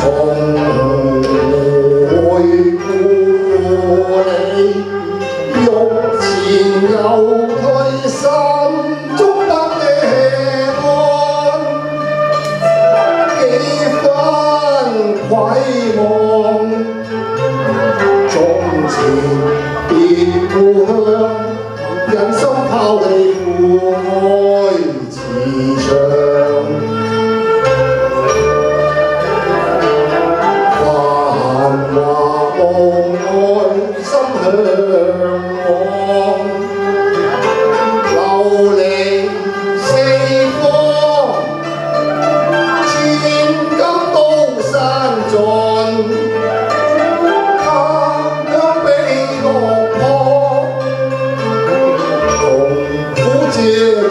回顧你，欲前又退，心中不安，幾分愧望。從前別故鄉，忍心拋棄父愛慈祥。繁華無愛，心向往，流離四方，千金都散盡。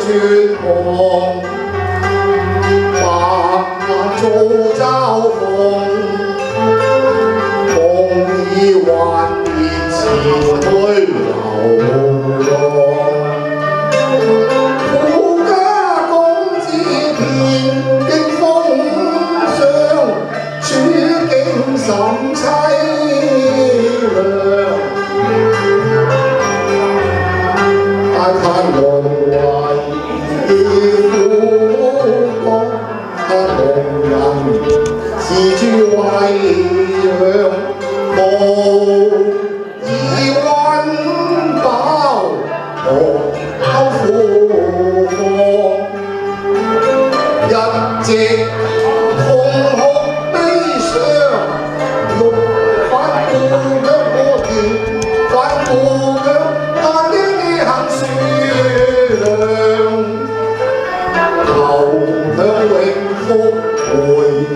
絕望，白眼做嘲諷，夢已幻滅前去流浪。富家公子遍經風霜，處境甚凄涼。大嘆淪為是諸惠陽，無以溫飽，無憂苦況，一直痛哭悲傷，欲返故鄉可見，返故鄉但驚你行樹涼，投向永福。回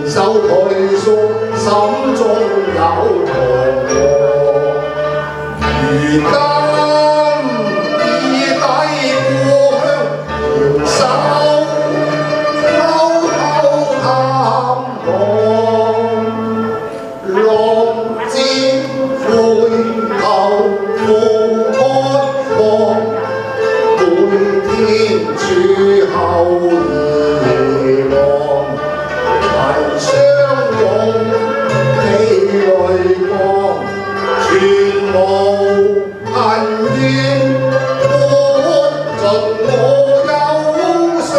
首退縮，心中有彷徨。如今已抵故鄉，搖手偷偷探望，浪尖回頭復渴望，每天處後遺忘。相擁起淚光，全無恨怨，抹盡我憂傷。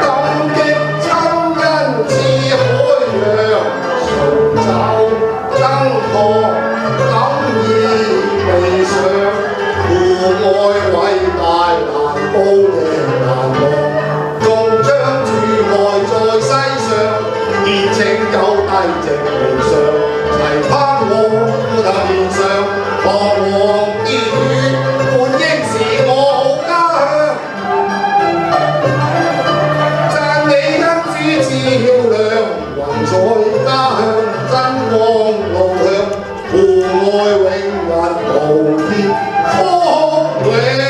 感激親恩似海洋，尋找燈火，感意未上。父愛偉大難報的。熱情有低直離上，齊攀我頭面上，彷徨熱血本應是我好家鄉。讚你恩主照亮，雲在家鄉真光路向，父愛永恆無邊福永。